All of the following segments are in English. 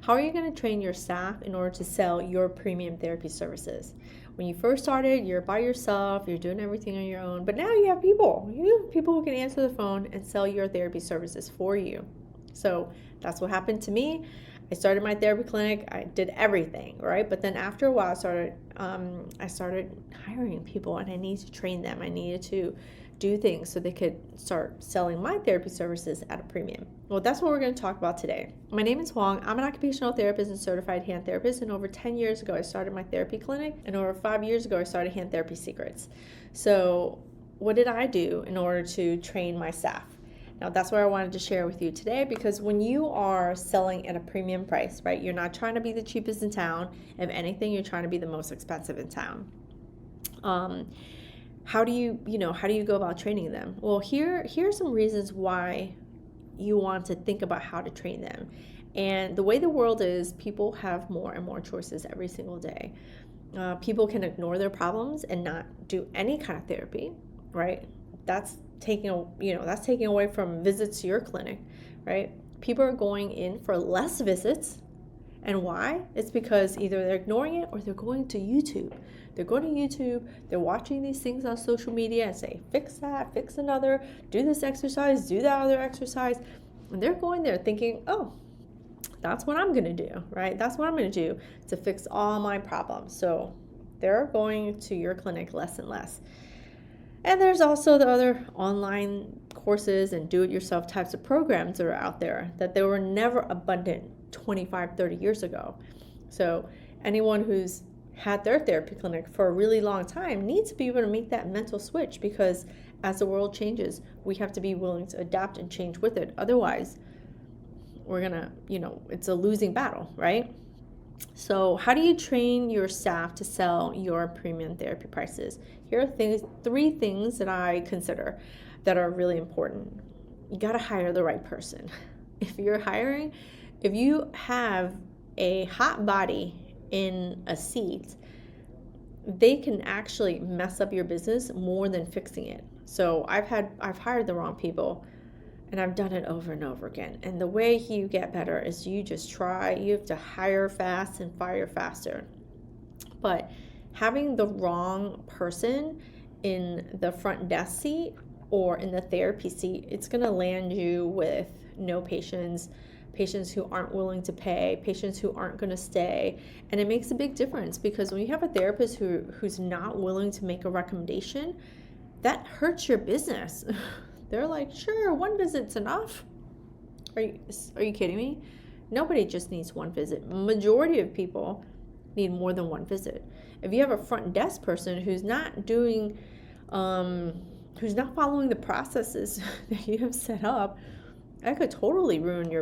how are you going to train your staff in order to sell your premium therapy services? When you first started, you're by yourself, you're doing everything on your own, but now you have people. You have people who can answer the phone and sell your therapy services for you. So that's what happened to me. I started my therapy clinic. I did everything, right? But then after a while, I started hiring people, and I needed to train them. I needed to do things so they could start selling my therapy services at a premium. Well, that's what we're going to talk about today. My name is Huang. I'm an occupational therapist and certified hand therapist, and over 10 years ago, I started my therapy clinic, and over 5 years ago, I started Hand Therapy Secrets. So what did I do in order to train my staff? Now, that's what I wanted to share with you today, because when you are selling at a premium price, right, you're not trying to be the cheapest in town. If anything, you're trying to be the most expensive in town. How do you go about training them? Well, here are some reasons why you want to think about how to train them. And the way the world is, people have more and more choices every single day. People can ignore their problems and not do any kind of therapy, right? That's taking away from visits to your clinic, right? People are going in for less visits. And why? It's because either they're ignoring it or they're going to YouTube. They're going to YouTube, they're watching these things on social media and say, fix that, fix another, do this exercise, do that other exercise. And they're going there thinking, oh, that's what I'm going to do, right? That's what I'm going to do to fix all my problems. So they're going to your clinic less and less. And there's also the other online courses and do-it-yourself types of programs that are out there that they were never abundant 25, 30 years ago. So anyone who's had their therapy clinic for a really long time needs to be able to make that mental switch, because as the world changes, we have to be willing to adapt and change with it. Otherwise, we're gonna, it's a losing battle, right? So how do you train your staff to sell your premium therapy prices? Here are three things that I consider that are really important. You got to hire the right person. If you have a hot body in a seat, they can actually mess up your business more than fixing it. So I've hired the wrong people, and I've done it over and over again. And the way you get better is you just try. You have to hire fast and fire faster. But having the wrong person in the front desk seat or in the therapy seat, it's going to land you with no patients who aren't willing to pay, patients who aren't going to stay. And it makes a big difference, because when you have a therapist who's not willing to make a recommendation, that hurts your business. They're like, sure, one visit's enough. Are you kidding me? Nobody just needs one visit. Majority of people need more than one visit. If you have a front desk person who's not doing, who's not following the processes that you have set up, that could totally ruin your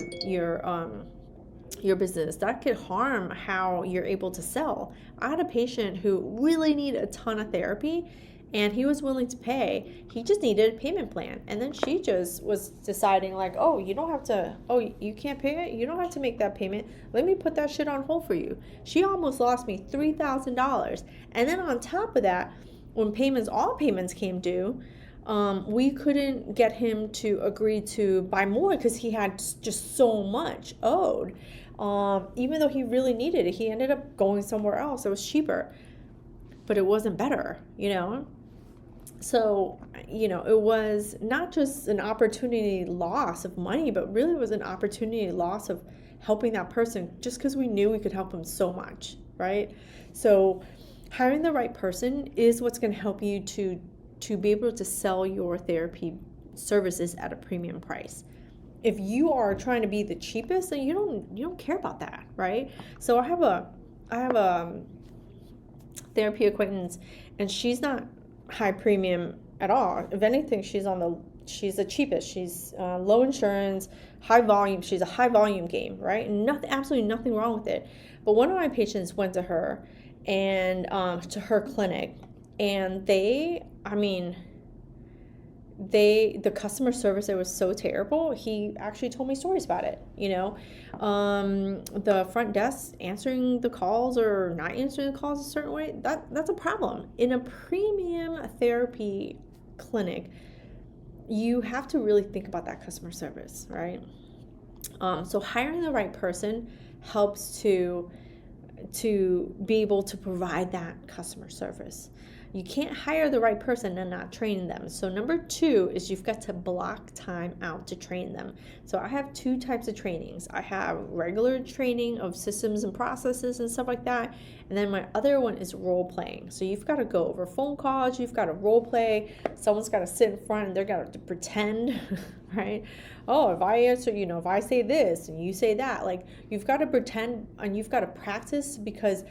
business. That could harm how you're able to sell. I had a patient who really needed a ton of therapy, and he was willing to pay. He just needed a payment plan. And then she just was deciding like, oh, you can't pay it? You don't have to make that payment. Let me put that shit on hold for you. She almost lost me $3,000. And then on top of that, when all payments came due, we couldn't get him to agree to buy more because he had just so much owed. Even though he really needed it, he ended up going somewhere else. It was cheaper, but it wasn't better, So, it was not just an opportunity loss of money, but really was an opportunity loss of helping that person just because we knew we could help them so much, right? So hiring the right person is what's going to help you to be able to sell your therapy services at a premium price. If you are trying to be the cheapest, then you don't care about that, right? So I have a therapy acquaintance, and she's not high premium at all. If anything, she's the cheapest. She's low insurance, high volume. She's a high volume game, right? Absolutely nothing wrong with it. But one of my patients went to her and to her clinic, and the customer service there was so terrible. He actually told me stories about it. The front desk answering the calls or not answering the calls a certain way, that's a problem. In a premium therapy clinic, you have to really think about that customer service, right? So hiring the right person, helps to be able to provide that customer service. You can't hire the right person and not train them. So number 2 is you've got to block time out to train them. So I have 2 types of trainings. I have regular training of systems and processes and stuff like that. And then my other one is role playing. So you've got to go over phone calls, you've got to role play. Someone's got to sit in front and they're got to pretend, right? Oh, if I answer, if I say this and you say that, like you've got to pretend and you've got to practice, because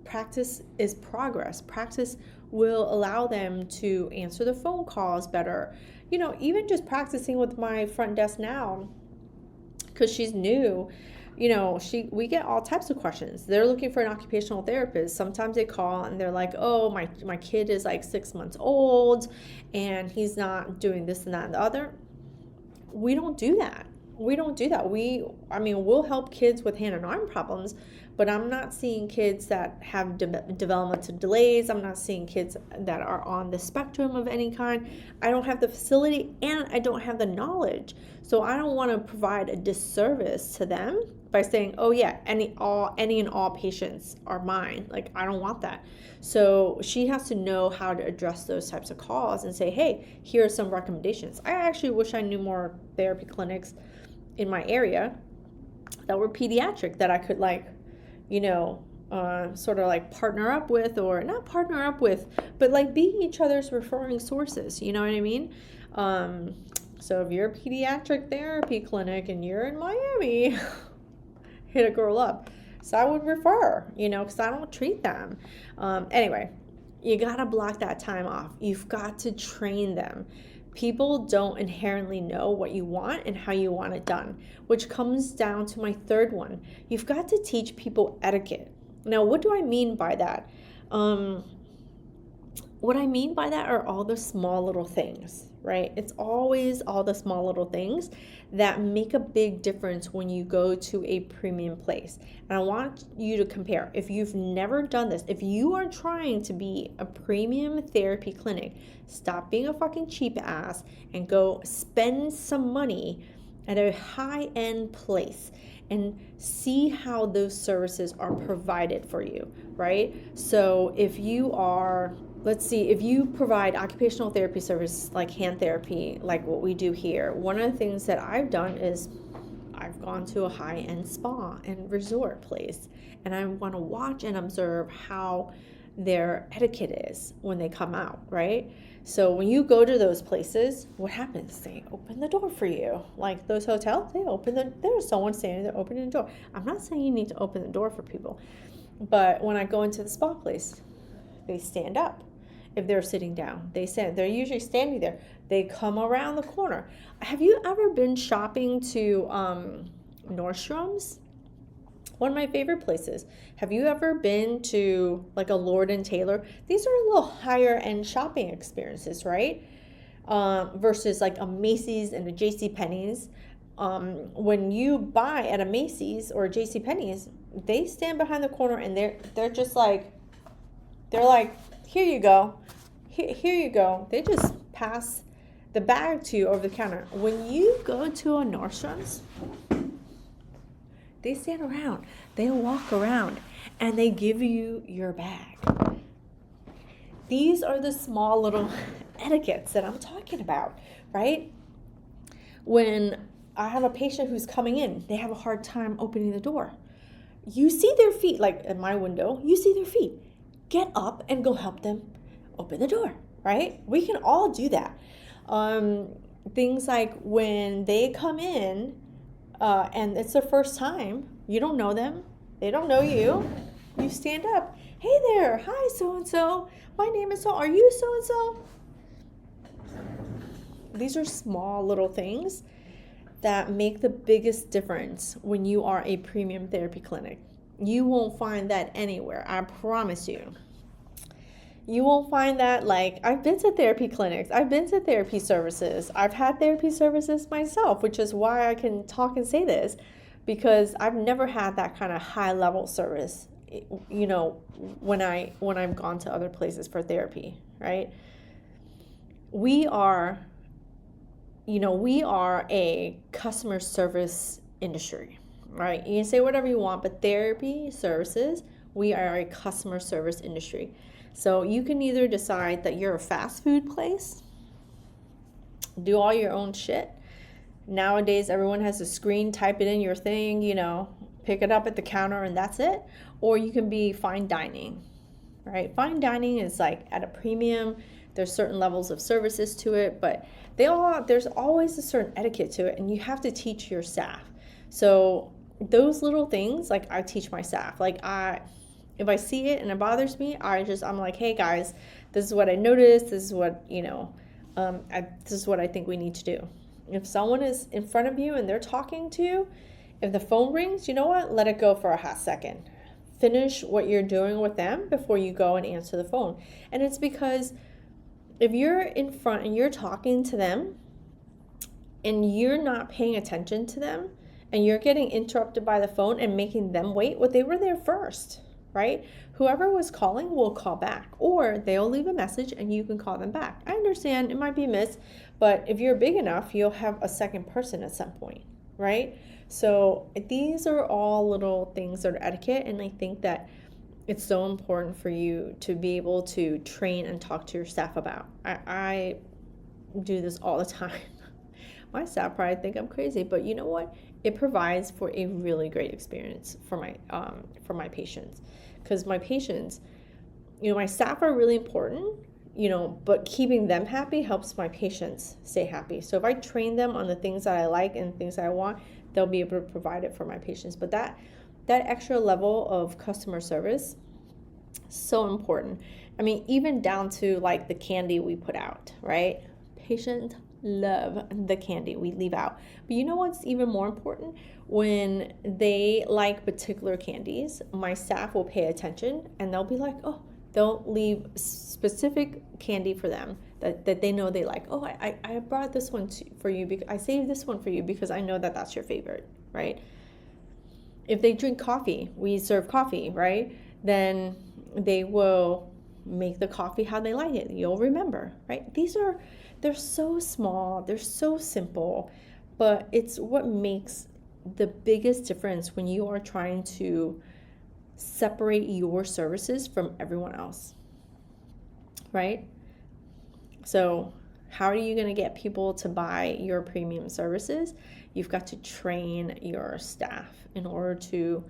practice is progress. Practice will allow them to answer the phone calls better. Even just practicing with my front desk now, because she's new, we get all types of questions. They're looking for an occupational therapist. Sometimes they call and they're like, oh, my kid is like 6 months old and he's not doing this and that and the other. We don't do that. We'll help kids with hand and arm problems, but I'm not seeing kids that have developmental delays. I'm not seeing kids that are on the spectrum of any kind. I don't have the facility and I don't have the knowledge. So I don't want to provide a disservice to them by saying, oh yeah, any and all patients are mine. Like, I don't want that. So she has to know how to address those types of calls and say, hey, here are some recommendations. I actually wish I knew more therapy clinics in my area that were pediatric that I could sort of like partner up with, or not partner up with, but like be each other's referring sources. You know what I mean? So if you're a pediatric therapy clinic and you're in Miami, hit a girl up. So I would refer, because I don't treat them. Anyway, you got to block that time off. You've got to train them. People don't inherently know what you want and how you want it done, which comes down to my third one. You've got to teach people etiquette. Now, what do I mean by that? What I mean by that are all the small little things, right? It's always all the small little things that make a big difference when you go to a premium place. And I want you to compare. If you've never done this, if you are trying to be a premium therapy clinic, stop being a fucking cheap ass and go spend some money at a high-end place and see how those services are provided for you, right? So if you are, if you provide occupational therapy service like hand therapy, like what we do here, one of the things that I've done is I've gone to a high-end spa and resort place, and I want to watch and observe how their etiquette is when they come out, right? So when you go to those places, what happens? They open the door for you. Like those hotels, there's someone standing there opening the door. I'm not saying you need to open the door for people, but when I go into the spa place, they stand up. If they're sitting down, they stand. They're usually standing there. They come around the corner. Have you ever been shopping to Nordstrom's? One of my favorite places. Have you ever been to like a Lord & Taylor? These are a little higher end shopping experiences, right? Versus like a Macy's and a JCPenney's. When you buy at a Macy's or a JCPenney's, they stand behind the corner and they're just like, here you go. Here you go. They just pass the bag to you over the counter. When you go to a Nordstrom's, they stand around, they walk around, and they give you your bag. These are the small little etiquettes that I'm talking about, right? When I have a patient who's coming in, they have a hard time opening the door. You see their feet, like at my window, you see their feet. Get up and go help them open the door, right? We can all do that. Things like when they come in, and it's their first time, you don't know them, they don't know you, you stand up, hey there, hi so-and-so, my name is so, are you so-and-so? These are small little things that make the biggest difference when you are a premium therapy clinic. You won't find that anywhere, I promise you. You won't find that. Like, I've been to therapy clinics, I've been to therapy services, I've had therapy services myself, which is why I can talk and say this, because I've never had that kind of high level service, when I've gone to other places for therapy, right? We are a customer service industry, right? You can say whatever you want, but therapy services, we are a customer service industry. So you can either decide that you're a fast food place, do all your own shit. Nowadays, everyone has a screen, type it in your thing, pick it up at the counter and that's it. Or you can be fine dining, right? Fine dining is like at a premium. There's certain levels of services to it, but there's always a certain etiquette to it, and you have to teach your staff. So those little things, like I teach my staff. Like if I see it and it bothers me, I'm like, hey guys, this is what I noticed. This is what this is what I think we need to do. If someone is in front of you and they're talking to you, if the phone rings, you know what? Let it go for a hot second. Finish what you're doing with them before you go and answer the phone. And it's because if you're in front and you're talking to them and you're not paying attention to them and you're getting interrupted by the phone and making them wait, well, they were there first, right? Whoever was calling will call back, or they'll leave a message and you can call them back. I understand it might be missed, but if you're big enough, you'll have a second person at some point, right? So these are all little things that are etiquette, and I think that it's so important for you to be able to train and talk to your staff about. I do this all the time. My staff probably think I'm crazy, but you know what? It provides for a really great experience for my patients, because my patients, my staff are really important, but keeping them happy helps my patients stay happy. So if I train them on the things that I like and things that I want, they'll be able to provide it for my patients. But that extra level of customer service, so important. I mean, even down to like the candy we put out, right? Patients love the candy we leave out. But you know what's even more important? When they like particular candies, my staff will pay attention and they'll be like, oh, they'll leave specific candy for them that they know they like. Oh, I brought this one for you because I saved this one for you because I know that that's your favorite, right? If they drink coffee, we serve coffee, right? Then they will make the coffee how they like it. You'll remember, right? They're so small, they're so simple, but it's what makes the biggest difference when you are trying to separate your services from everyone else, right? So how are you going to get people to buy your premium services? You've got to train your staff in order to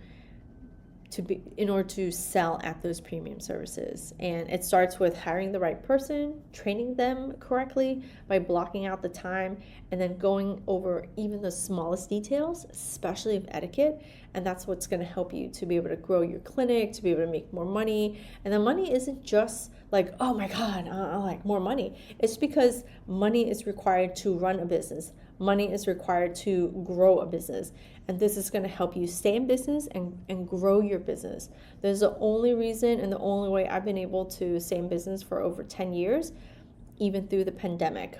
sell at those premium services. And it starts with hiring the right person, training them correctly by blocking out the time, and then going over even the smallest details, especially of etiquette. And that's what's going to help you to be able to grow your clinic, to be able to make more money. And the money isn't just like, oh my God, I like more money. It's because money is required to run a business. Money is required to grow a business. And this is going to help you stay in business and grow your business. This is the only reason and the only way I've been able to stay in business for over 10 years, even through the pandemic.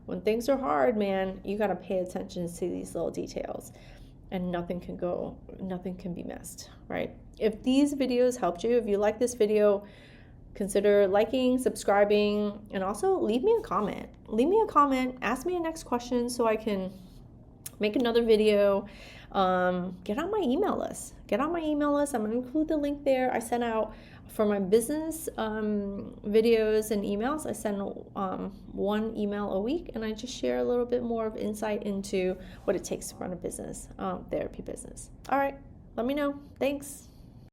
When things are hard, man, you got to pay attention to these little details, and nothing can be missed, right? If these videos helped you, if you like this video, consider liking, subscribing, and also leave me a comment. Ask me a next question so I can make another video. Get on my email list. I'm going to include the link there. I send out for my business videos and emails. I send one email a week, and I just share a little bit more of insight into what it takes to run a business, therapy business. All right, let me know. Thanks.